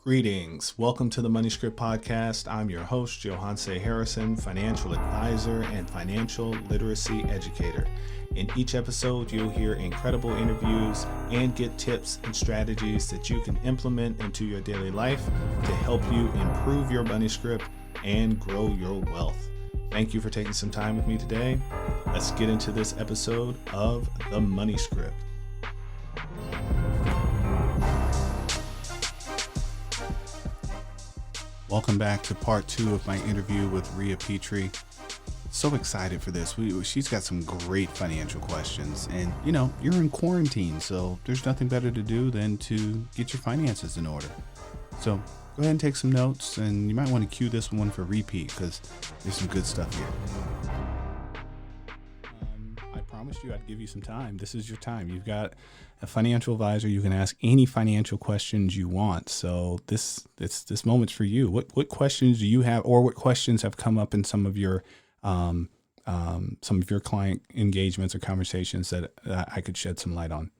Greetings. Welcome to the Money Script Podcast. I'm your host, Johanse Harrison, financial advisor and financial literacy educator. In each episode, you'll hear incredible interviews and get tips and strategies that you can implement into your daily life to help you improve your money script and grow your wealth. Thank you for taking some time with me today. Let's get into this episode of the Money Script. Welcome back to part 2 of my interview with Rhea Pitre. So excited for this. She's got some great financial questions, and you're in quarantine, so there's nothing better to do than to get your finances in order. So go ahead and take some notes, and you might want to cue this one for repeat because there's some good stuff here. I promised you I'd give you some time. This is your time. You've got a financial advisor. You can ask any financial questions you want. So this moment's for you. What questions do you have, or what questions have come up in some of your client engagements or conversations that I could shed some light on?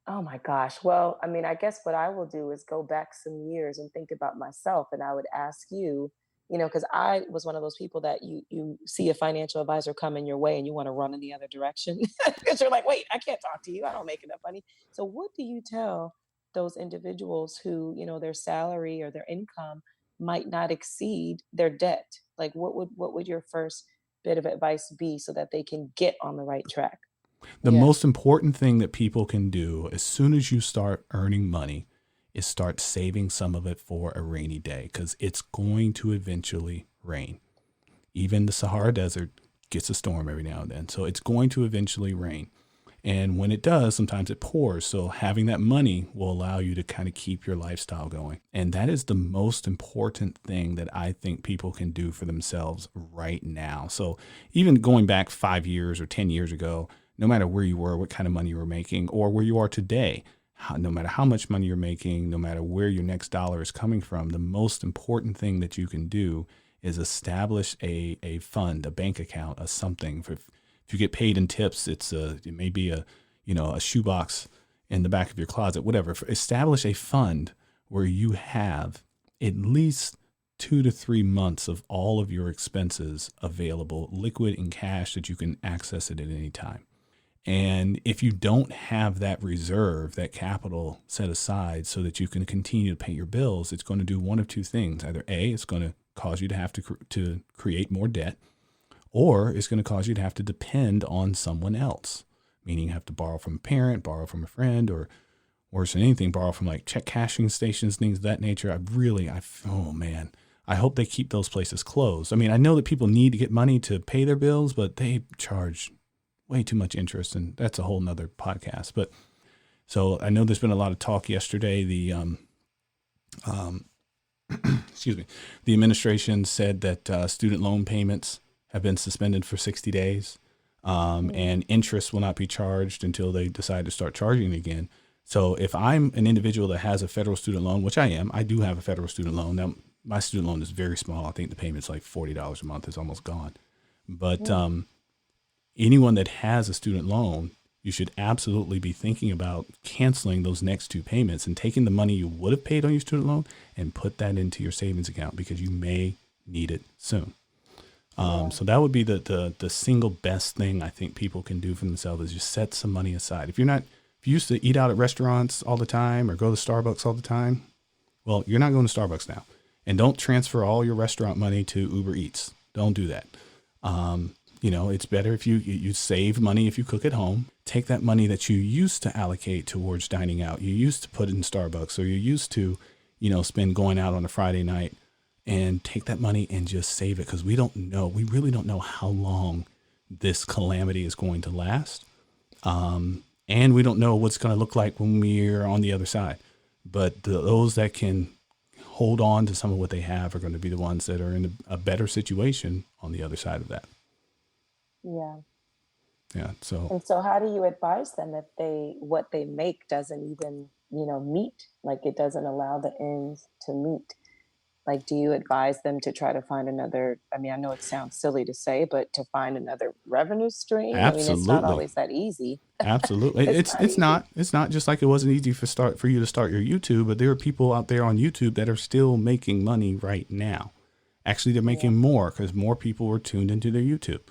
Oh my gosh. Well, I guess what I will do is go back some years and think about myself. And I would ask you, because I was one of those people that you see a financial advisor coming your way and you want to run in the other direction because you're like, wait, I can't talk to you. I don't make enough money. So what do you tell those individuals who, their salary or their income might not exceed their debt? Like what would your first bit of advice be so that they can get on the right track? The Yeah. most important thing that people can do as soon as you start earning money is start saving some of it for a rainy day, because it's going to eventually rain. Even the Sahara Desert gets a storm every now and then. So it's going to eventually rain. And when it does, sometimes it pours. So having that money will allow you to kind of keep your lifestyle going. And that is the most important thing that I think people can do for themselves right now. So even going back 5 years or 10 years ago, no matter where you were, what kind of money you were making, or where you are today, no matter how much money you're making, no matter where your next dollar is coming from, the most important thing that you can do is establish a fund, a bank account, a something. If you get paid in tips, it may be a shoebox in the back of your closet, whatever. Establish a fund where you have at least 2 to 3 months of all of your expenses available, liquid in cash, that you can access it at any time. And if you don't have that reserve, that capital set aside so that you can continue to pay your bills, it's going to do one of two things. Either A, it's going to cause you to have to create more debt, or it's going to cause you to have to depend on someone else, meaning you have to borrow from a parent, borrow from a friend, or worse than anything, borrow from like check cashing stations, things of that nature. Oh man, I hope they keep those places closed. I know that people need to get money to pay their bills, but they charge way too much interest, and that's a whole nother podcast. But so I know there's been a lot of talk yesterday. The excuse me, the administration said that student loan payments have been suspended for 60 days, and interest will not be charged until they decide to start charging again. So if I'm an individual that has a federal student loan, which I do have a federal student loan. Now, my student loan is very small. I think the payment's like $40 a month. It's almost gone. But anyone that has a student loan, you should absolutely be thinking about canceling those next 2 payments and taking the money you would have paid on your student loan and put that into your savings account, because you may need it soon. So that would be the single best thing I think people can do for themselves, is just set some money aside. If you used to eat out at restaurants all the time or go to Starbucks all the time, well, you're not going to Starbucks now. And don't transfer all your restaurant money to Uber Eats. Don't do that. It's better if you save money if you cook at home. Take that money that you used to allocate towards dining out, you used to put in Starbucks, or you used to, spend going out on a Friday night, and take that money and just save it, because we really don't know how long this calamity is going to last. And we don't know what's going to look like when we're on the other side. But those that can hold on to some of what they have are going to be the ones that are in a better situation on the other side of that. Yeah. Yeah. So And so how do you advise them if what they make doesn't even, meet, like it doesn't allow the ends to meet? Like, do you advise them to try to find another, I mean, I know it sounds silly to say, but to find another revenue stream? I mean, it's not Absolutely. always that easy. Absolutely. It's It's not it's easy. not it's not just like it wasn't easy for you to start your YouTube, but there are people out there on YouTube that are still making money right now. Actually, they're Yeah. making more because more people were tuned into their YouTube.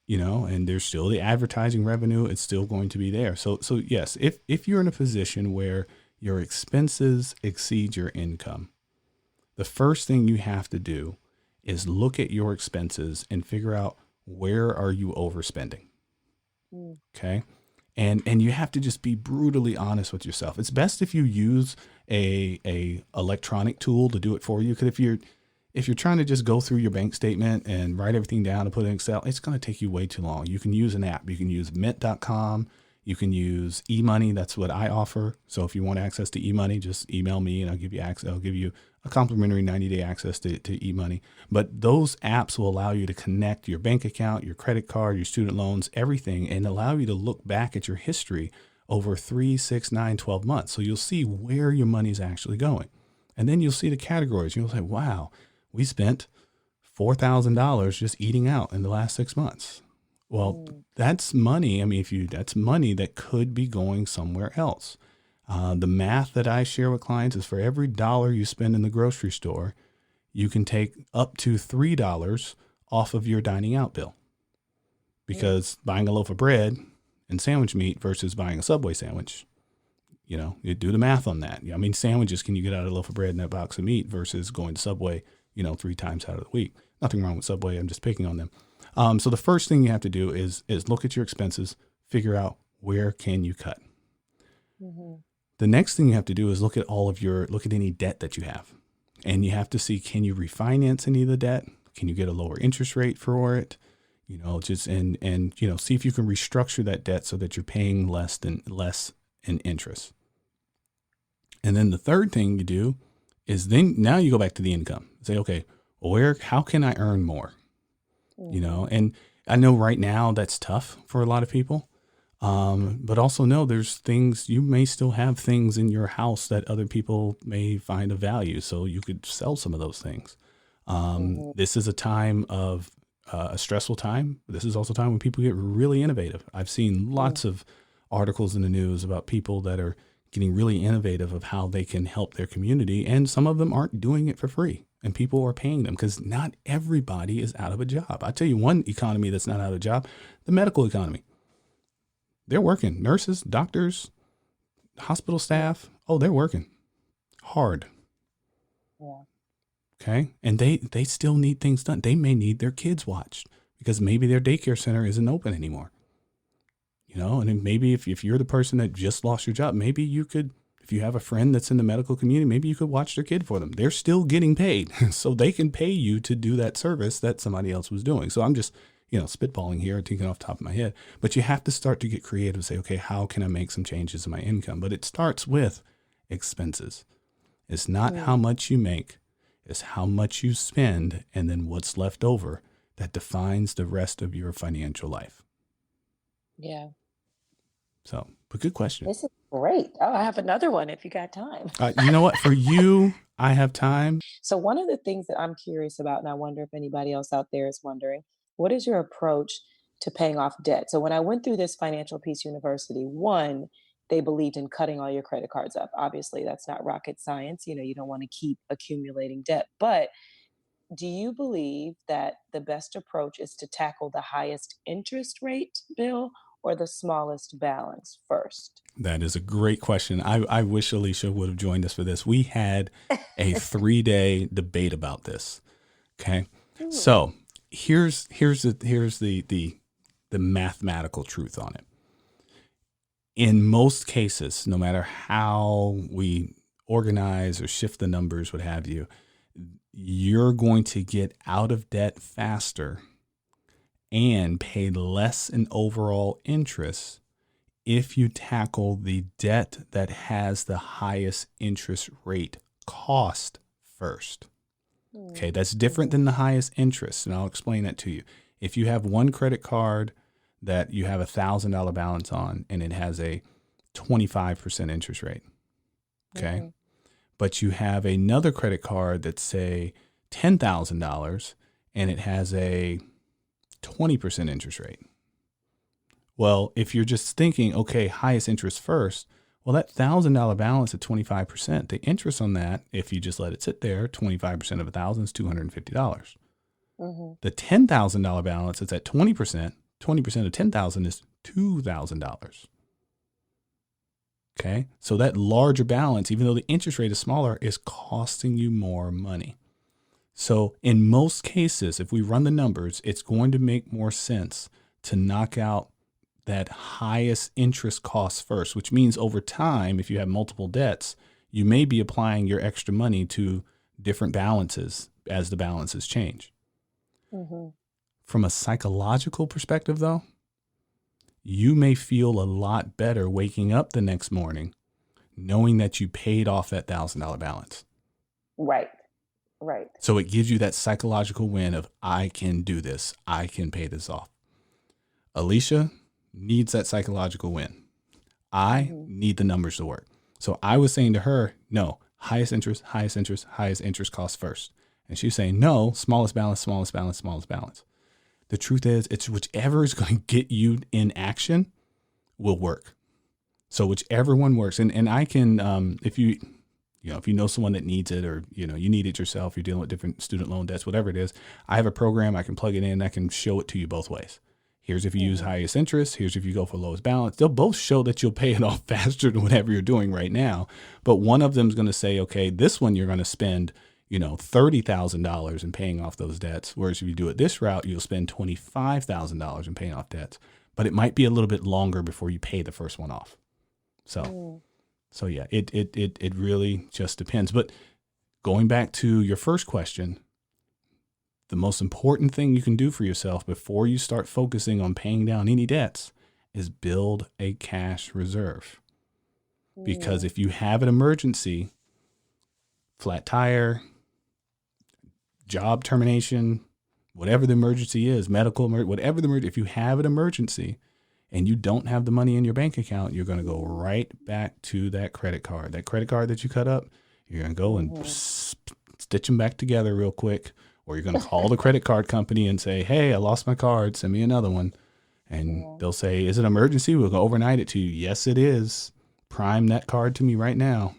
And there's still the advertising revenue. It's still going to be there. So yes, if you're in a position where your expenses exceed your income, the first thing you have to do is look at your expenses and figure out where are you overspending. Mm. Okay. And you have to just be brutally honest with yourself. It's best if you use a electronic tool to do it for you. Because if you're trying to just go through your bank statement and write everything down and put it in Excel, it's going to take you way too long. You can use an app. You can use Mint.com. You can use eMoney. That's what I offer. So if you want access to eMoney, just email me and I'll give you access. I'll give you a complimentary 90-day access to eMoney. But those apps will allow you to connect your bank account, your credit card, your student loans, everything, and allow you to look back at your history over 3, 6, 9, 12 months. So you'll see where your money's actually going. And then you'll see the categories. You'll say, wow, we spent $4,000 just eating out in the last 6 months. Well, Mm. that's money. I mean, that's money that could be going somewhere else. The math that I share with clients is for every dollar you spend in the grocery store, you can take up to $3 off of your dining out bill. Mm. Because buying a loaf of bread and sandwich meat versus buying a Subway sandwich, you do the math on that. I mean, sandwiches, can you get out a loaf of bread and a box of meat versus going to Subway, 3 times out of the week? Nothing wrong with Subway. I'm just picking on them. So the first thing you have to do is look at your expenses, figure out where can you cut. Mm-hmm. The next thing you have to do is look at any debt that you have. And you have to see, can you refinance any of the debt? Can you get a lower interest rate for it? See if you can restructure that debt so that you're paying less in interest. And then the third thing you do is now you go back to the income. Say, okay, how can I earn more? Mm-hmm. And I know right now that's tough for a lot of people. But also know there's things, you may still have things in your house that other people may find of value. So you could sell some of those things. Mm-hmm. This is a time of a stressful time. This is also a time when people get really innovative. I've seen lots of articles in the news about people that are getting really innovative of how they can help their community. And some of them aren't doing it for free. And people are paying them because not everybody is out of a job. I tell you one economy that's not out of a job, the medical economy. They're working. Nurses, doctors, hospital Yeah. staff. Oh, they're working hard. Yeah. Okay. And they still need things done. They may need their kids watched because maybe their daycare center isn't open anymore. And then maybe if you're the person that just lost your job, maybe you could, if you have a friend that's in the medical community, maybe you could watch their kid for them. They're still getting paid. So they can pay you to do that service that somebody else was doing. So I'm just, spitballing here, thinking off the top of my head, but you have to start to get creative and say, okay, how can I make some changes in my income? But it starts with expenses. It's not how Mm. much you make, it's how much you spend, and then what's left over that defines the rest of your financial life. Yeah. So, but good question. This is great. Oh, I have another one if you got time. You know what? For you, I have time. So, one of the things that I'm curious about, and I wonder if anybody else out there is wondering, what is your approach to paying off debt? So, when I went through this Financial Peace University, one, they believed in cutting all your credit cards up. Obviously, that's not rocket science. You don't want to keep accumulating debt. But do you believe that the best approach is to tackle the highest interest rate bill or the smallest balance first? That is a great question. I wish Alicia would have joined us for this. We had a 3-day debate about this. Okay. Hmm. So here's the mathematical truth on it. In most cases, no matter how we organize or shift the numbers, what have you, you're going to get out of debt faster and pay less in overall interest if you tackle the debt that has the highest interest rate cost first. Okay, Mm. that's different Mhm. than the highest interest, and I'll explain that to you. If you have one credit card that you have $1,000 balance on and it has a 25% interest rate, okay, Mhm. but you have another credit card that's, say, $10,000 and it has a 20% interest rate. Well, if you're just thinking, okay, highest interest first, well, that $1,000 balance at 25%, the interest on that, if you just let it sit there, 25% of 1,000 is $250. Mm-hmm. The $10,000 balance is at 20%. 20% of 10,000 is $2,000. Okay. So that larger balance, even though the interest rate is smaller, is costing you more money. So in most cases, if we run the numbers, it's going to make more sense to knock out that highest interest cost first, which means over time, if you have multiple debts, you may be applying your extra money to different balances as the balances change. Mm-hmm. From a psychological perspective, though, you may feel a lot better waking up the next morning knowing that you paid off that $1,000 balance. Right. Right. So it gives you that psychological win of, I can do this. I can pay this off. Alicia needs that psychological win. I need the numbers to work. So I was saying to her, no, highest interest, highest interest, highest interest cost first. And she's saying, no, smallest balance, smallest balance, smallest balance. The truth is, it's whichever is going to get you in action will work. So whichever one works. And I can, if you know someone that needs it, or, you need it yourself, you're dealing with different student loan debts, whatever it is, I have a program, I can plug it in, I can show it to you both ways. Here's if you use highest interest. Here's if you go for lowest balance. They'll both show that you'll pay it off faster than whatever you're doing right now. But one of them is going to say, okay, this one you're going to spend, $30,000 in paying off those debts. Whereas if you do it this route, you'll spend $25,000 in paying off debts. But it might be a little bit longer before you pay the first one off. So yeah, it really just depends. But going back to your first question, the most important thing you can do for yourself before you start focusing on paying down any debts is build a cash reserve. Because if you have an emergency, flat tire, job termination, whatever the emergency is, medical, whatever the emergency, if you have an emergency and you don't have the money in your bank account, you're going to go right back to that credit card. That credit card that you cut up, you're going to go and stitch them back together real quick. Or you're going to call the credit card company and say, hey, I lost my card. Send me another one. And they'll say, is it an emergency? We'll go overnight it to you. Yes, it is. Prime that card to me right now.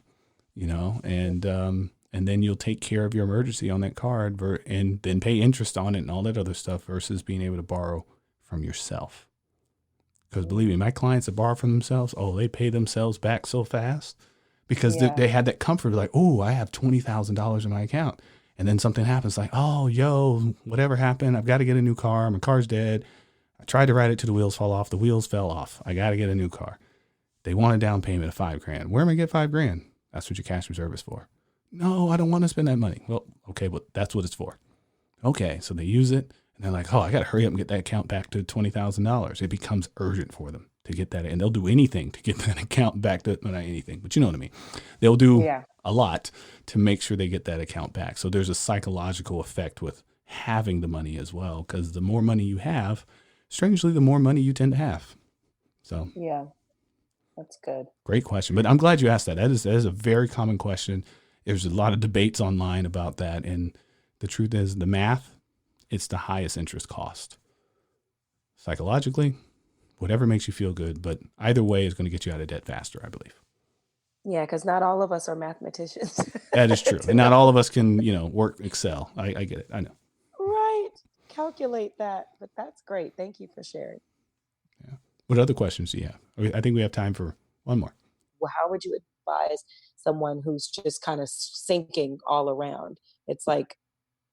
And then you'll take care of your emergency on that card and then pay interest on it and all that other stuff versus being able to borrow from yourself. Because believe me, my clients that borrow from themselves, they pay themselves back so fast because they had that comfort, like, I have $20,000 in my account. And then something happens like, whatever happened, I've got to get a new car. My car's dead. I tried to ride it till the wheels fall off. The wheels fell off. I got to get a new car. They want a down payment of $5,000. Where am I going to get $5,000? That's what your cash reserve is for. No, I don't want to spend that money. Well, okay, but that's what it's for. Okay, so they use it and they're like, I got to hurry up and get that account back to $20,000. It becomes urgent for them to get that. And they'll do anything to get that account back to, not anything, but you know what I mean? They'll do a lot to make sure they get that account back. So there's a psychological effect with having the money as well, because the more money you have, strangely, the more money you tend to have. So yeah, that's good. Great question. But I'm glad you asked that. That is a very common question. There's a lot of debates online about that. And the truth is, the math, it's the highest interest cost. Psychologically, whatever makes you feel good, but either way is going to get you out of debt faster, I believe. Yeah, because not all of us are mathematicians. That is true. And not all of us can, work Excel. I get it. I know. Right. Calculate that. But that's great. Thank you for sharing. Yeah. What other questions do you have? I think we have time for one more. Well, how would you advise someone who's just kind of sinking all around? It's like,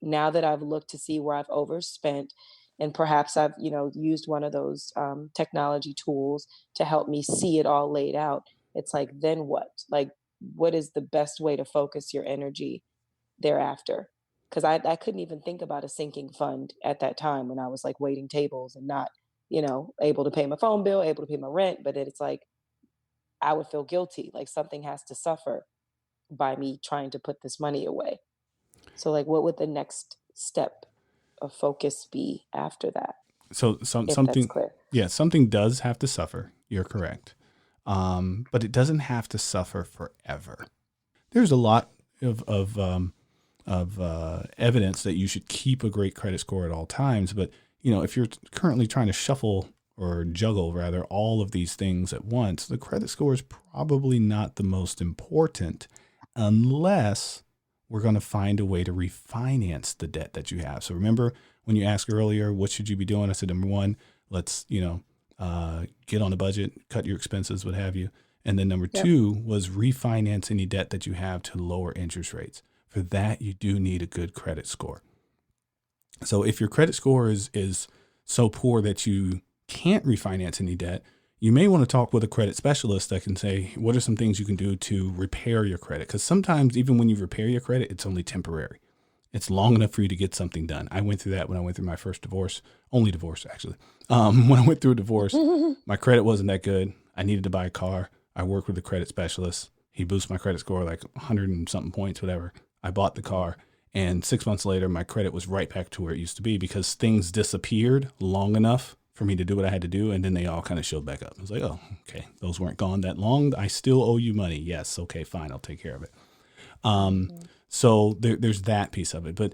now that I've looked to see where I've overspent, and perhaps I've, used one of those technology tools to help me see it all laid out. It's like, then what? Like, what is the best way to focus your energy thereafter? Because I couldn't even think about a sinking fund at that time when I was like waiting tables and not, able to pay my phone bill, able to pay my rent. But then it's like, I would feel guilty, like something has to suffer by me trying to put this money away. So, like, what would the next step of focus be after that? So If that's something, clear. yeah, something does have to suffer. You're correct. But it doesn't have to suffer forever. There's a lot of evidence that you should keep a great credit score at all times. But if you're currently trying to shuffle or juggle rather all of these things at once, the credit score is probably not the most important unless we're going to find a way to refinance the debt that you have. So remember when you asked earlier, what should you be doing? I said, number one, let's, get on a budget, cut your expenses, what have you. And then number Yep. two was refinance any debt that you have to lower interest rates. For that, you do need a good credit score. So if your credit score is so poor that you can't refinance any debt, you may want to talk with a credit specialist that can say, what are some things you can do to repair your credit? Because sometimes even when you repair your credit, it's only temporary. It's long enough for you to get something done. I went through that when I went through my first divorce, only divorce actually. When I went through a divorce, my credit wasn't that good. I needed to buy a car. I worked with a credit specialist. He boosted my credit score like 100 and something points, whatever. I bought the car. And 6 months later, my credit was right back to where it used to be because things disappeared long enough for me to do what I had to do. And then they all kind of showed back up. I was like, oh, okay, those weren't gone that long. I still owe you money. Yes. Okay, fine. I'll take care of it. So there's that piece of it. But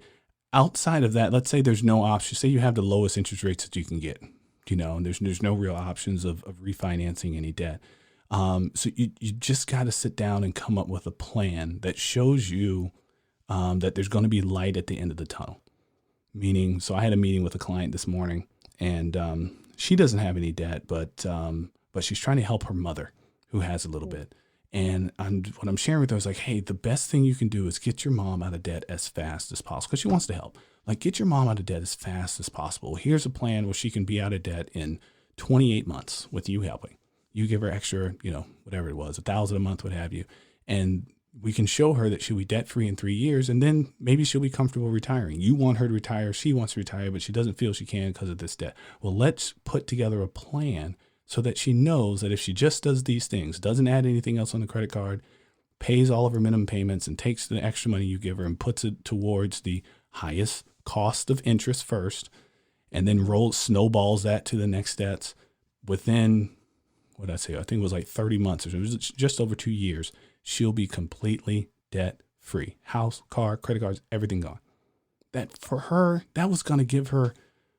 outside of that, let's say there's no option. Say you have the lowest interest rates that you can get, and there's no real options of refinancing any debt. So you just got to sit down and come up with a plan that shows you that there's going to be light at the end of the tunnel. Meaning, so I had a meeting with a client this morning, and she doesn't have any debt, but she's trying to help her mother, who has a little bit. And what I'm sharing with her is like, hey, the best thing you can do is get your mom out of debt as fast as possible because she wants to help. Like, get your mom out of debt as fast as possible. Here's a plan where she can be out of debt in 28 months with you helping. You give her extra, whatever it was, $1,000 a month, what have you. And we can show her that she'll be debt free in 3 years, and then maybe she'll be comfortable retiring. You want her to retire. She wants to retire, but she doesn't feel she can because of this debt. Well, let's put together a plan so that she knows that if she just does these things, doesn't add anything else on the credit card, pays all of her minimum payments and takes the extra money you give her and puts it towards the highest cost of interest first, and then snowballs that to the next debts within, what did I say? I think it was like 30 months or so. It was just over 2 years. She'll be completely debt free. House, car, credit cards, everything gone. That for her, that was going to give her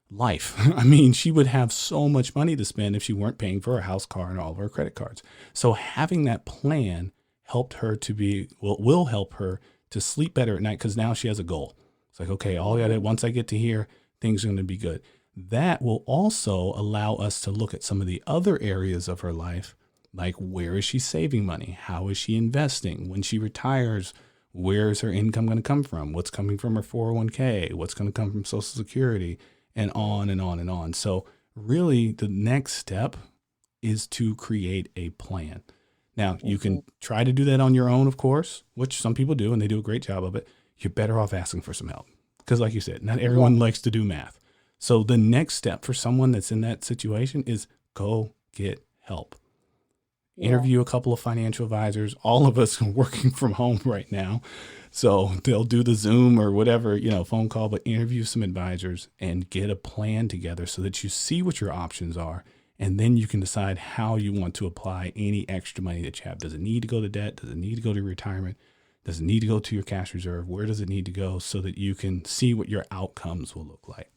life. I mean, she would have so much money to spend if she weren't paying for her house, car, and all of her credit cards. So having that plan helped her will help her to sleep better at night because now she has a goal. It's like, okay, once I get to here, things are going to be good. That will also allow us to look at some of the other areas of her life, like where is she saving money? How is she investing? When she retires, where is her income going to come from? What's coming from her 401k? What's going to come from Social Security? And on and on and on. So really the next step is to create a plan. Now you can try to do that on your own, of course, which some people do, and they do a great job of it. You're better off asking for some help. Because like you said, not everyone likes to do math. So the next step for someone that's in that situation is go get help. Interview a couple of financial advisors. All of us are working from home right now. So they'll do the Zoom or whatever, phone call, but interview some advisors and get a plan together so that you see what your options are. And then you can decide how you want to apply any extra money that you have. Does it need to go to debt? Does it need to go to retirement? Does it need to go to your cash reserve? Where does it need to go so that you can see what your outcomes will look like?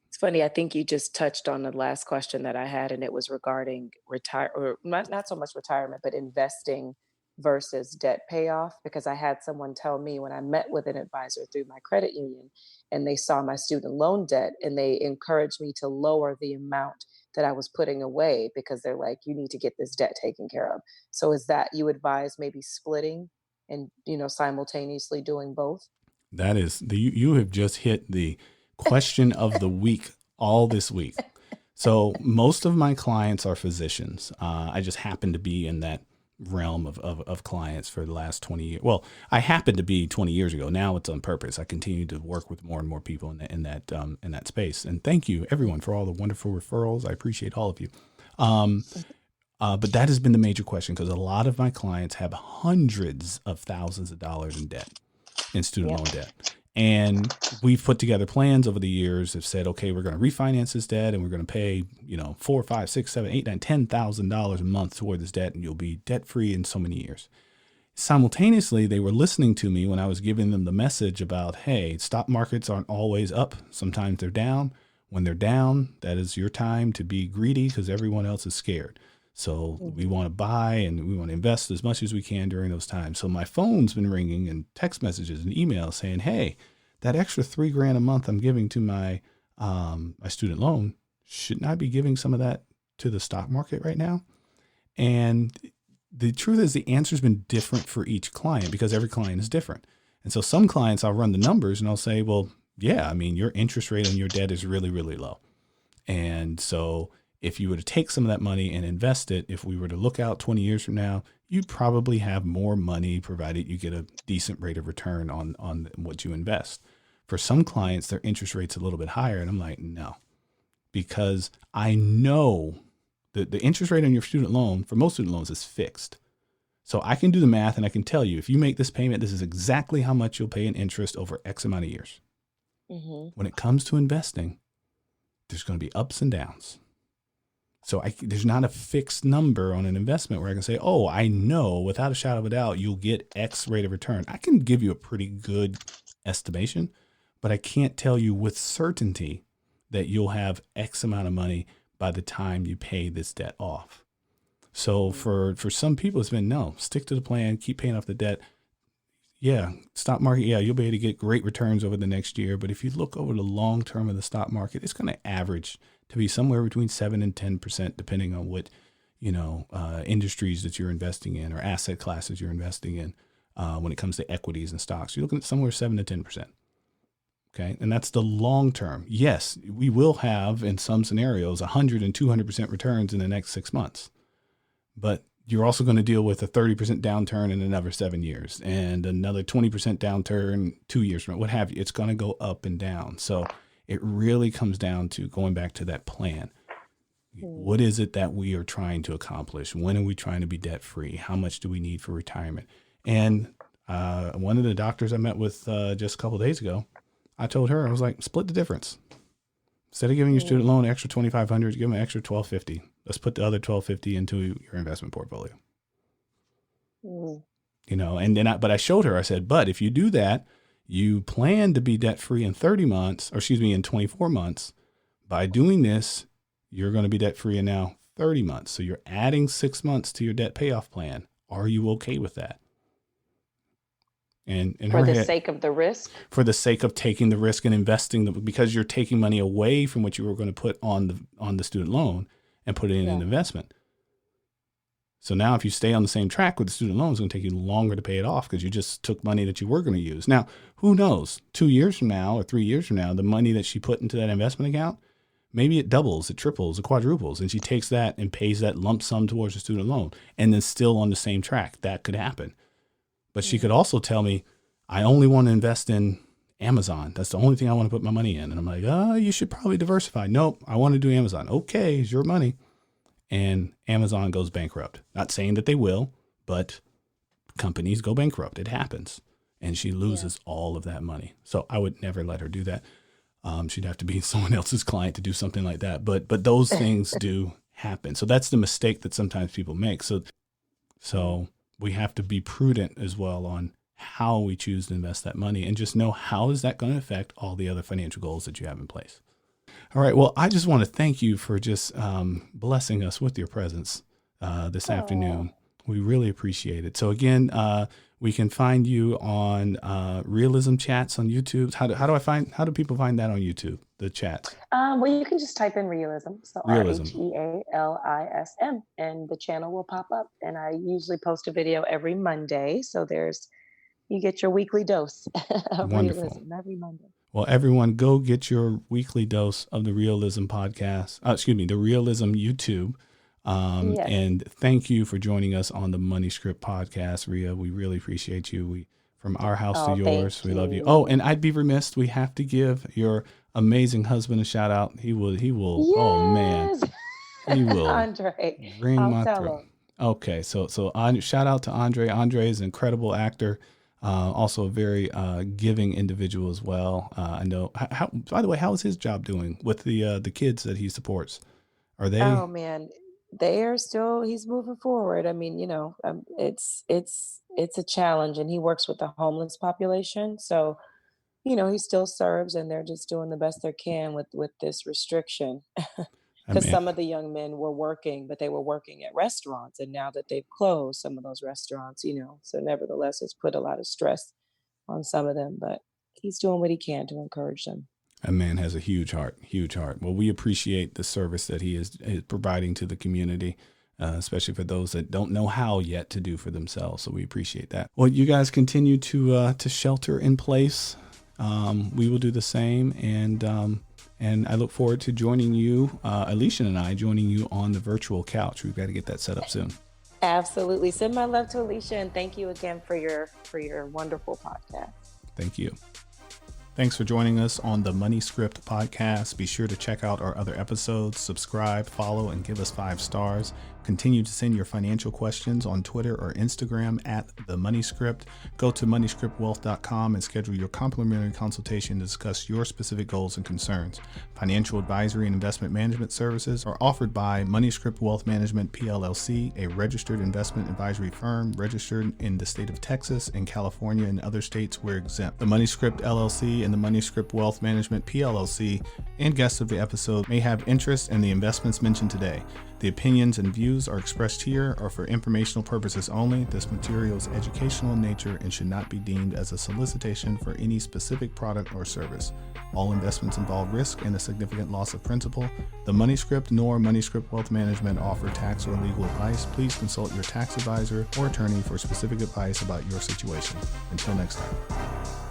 It's funny, I think you just touched on the last question that I had, and it was regarding retire or not so much retirement, but investing versus debt payoff. Because I had someone tell me when I met with an advisor through my credit union, and they saw my student loan debt, and they encouraged me to lower the amount that I was putting away because they're like, you need to get this debt taken care of. So is that you advise maybe splitting and simultaneously doing both? That is you have just hit the question of the week all this week. So most of my clients are physicians. I just happen to be in that realm of clients for the last 20 years. Well, I happened to be 20 years ago. Now it's on purpose. I continue to work with more and more people in that space. And thank you everyone for all the wonderful referrals. I appreciate all of you. But that has been the major question because a lot of my clients have hundreds of thousands of dollars in debt, in student loan debt. And we've put together plans over the years have said, okay, we're going to refinance this debt and we're going to pay, $4, $5, $6, $7, $8, $9, $10,000 a month toward this debt, and you'll be debt free in so many years. Simultaneously, they were listening to me when I was giving them the message about, hey, stock markets aren't always up. Sometimes they're down. When they're down, that is your time to be greedy because everyone else is scared. So we Mhm. want to buy and we want to invest as much as we can during those times. So my phone's been ringing and text messages and emails saying, hey, that extra $3,000 a month I'm giving to my student loan, shouldn't I be giving some of that to the stock market right now? And the truth is the answer's been different for each client because every client is different. And so some clients, I'll run the numbers and I'll say, well, yeah, I mean, your interest rate on your debt is really, really low. And so if you were to take some of that money and invest it, if we were to look out 20 years from now, you'd probably have more money provided you get a decent rate of return on what you invest. For some clients, their interest rate's a little bit higher. And I'm like, no, because I know that the interest rate on your student loan for most student loans is fixed. So I can do the math and I can tell you, if you make this payment, this is exactly how much you'll pay in interest over X amount of years. Mhm. When it comes to investing, there's going to be ups and downs. So there's not a fixed number on an investment where I can say, oh, I know without a shadow of a doubt, you'll get X rate of return. I can give you a pretty good estimation, but I can't tell you with certainty that you'll have X amount of money by the time you pay this debt off. So Mhm. for some people, it's been no, stick to the plan, keep paying off the debt. Yeah, stock market, yeah, you'll be able to get great returns over the next year. But if you look over the long term of the stock market, it's going to average to be somewhere between 7 and 10%, depending on what, industries that you're investing in or asset classes you're investing in when it comes to equities and stocks. You're looking at somewhere 7 to 10%. Okay. And that's the long term. Yes, we will have in some scenarios 100 and 200% returns in the next 6 months. But you're also going to deal with a 30% downturn in another 7 years and another 20% downturn 2 years from now, what have you. It's going to go up and down. So it really comes down to going back to that plan. Mhm. What is it that we are trying to accomplish? When are we trying to be debt free? How much do we need for retirement? And one of the doctors I met with just a couple of days ago, I told her, I was like, split the difference. Instead of giving your student Mhm. loan an extra 2,500, give them an extra 1,250. Let's put the other 1,250 into your investment portfolio. Mhm. But I showed her, I said, but if you do that, you plan to be debt free in 30 months, or excuse me, in 24 months. By doing this, you're going to be debt free in now 30 months. So you're adding 6 months to your debt payoff plan. Are you okay with that? And in For her the head, sake of the risk? for the sake of taking the risk and investing because you're taking money away from what you were going to put on the student loan and put it in an Yeah. investment. So now if you stay on the same track with the student loan, it's going to take you longer to pay it off because you just took money that you were going to use. Now, who knows? 2 years from now or 3 years from now, the money that she put into that investment account, maybe it doubles, it triples, it quadruples, and she takes that and pays that lump sum towards the student loan and then still on the same track. That could happen. But she could Mhm. also tell me, I only want to invest in Amazon. That's the only thing I want to put my money in. And I'm like, you should probably diversify. Nope, I want to do Amazon. Okay, it's your money. And Amazon goes bankrupt. Not saying that they will, but companies go bankrupt. It happens. And she Yeah. loses all of that money. So I would never let her do that. She'd have to be someone else's client to do something like that. But those things do happen. So that's the mistake that sometimes people make. Mhm. So we have to be prudent as well on how we choose to invest that money and just know how is that going to affect all the other financial goals that you have in place. All right. Well, I just want to thank you for just blessing us with your presence this Oh. afternoon. We really appreciate it. So again, we can find you on Realism Chats on YouTube. How do people find that on YouTube? The chats, Well, you can just type in realism, so Realism. RHEALISM, and the channel will pop up. And I usually post a video every Monday, so you get your weekly dose of Wonderful. realism every Monday. Well, everyone, go get your weekly dose of the Realism podcast. The Realism YouTube. Yes. And thank you for joining us on the Money Script podcast, Rhea. We really appreciate you. We from our house to Oh, yours. thank We love you. Oh, you. and I'd be remiss. We have to give your amazing husband a shout out. He will. Oh man, Yes, he will Andre. wring I'll my tell throat. him. Okay, shout out to Andre. Andre is an incredible actor, also a very giving individual as well. I know. By the way, how is his job doing with the kids that he supports? Are they Oh man, he's moving forward. I mean, it's a challenge, and he works with the homeless population. So, he still serves, and they're just doing the best they can with this restriction. I Because mean, some of the young men were working, but they were working at restaurants, and now that they've closed some of those restaurants, so nevertheless, it's put a lot of stress on some of them. But he's doing what he can to encourage them. a man has a huge heart, huge heart. Well, we appreciate the service that he is providing to the community, especially for those that don't know how yet to do for themselves. So we appreciate that. Well, you guys continue to shelter in place. We will do the same, and I look forward to joining you, Alicia and I, joining you on the virtual couch. We've got to get that set up soon. Absolutely. Send my love to Alicia, and thank you again for your wonderful podcast. Thank you. Thanks for joining us on the Money Script podcast. Be sure to check out our other episodes, subscribe, follow, and give us 5 stars. Continue to send your financial questions on Twitter or Instagram at The Money Script. Go to moneyscriptwealth.com and schedule your complimentary consultation to discuss your specific goals and concerns. Financial advisory and investment management services are offered by Money Script Wealth Management PLLC, a registered investment advisory firm registered in the state of Texas and California and other states where exempt. The Money Script LLC and the Money Script Wealth Management PLLC and guests of the episode may have interest in the investments mentioned today. The opinions and views are expressed here are for informational purposes only. This material is educational in nature and should not be deemed as a solicitation for any specific product or service. All investments involve risk and a significant loss of principal. The Money Script nor Money Script Wealth Management offer tax or legal advice. Please consult your tax advisor or attorney for specific advice about your situation. Until next time.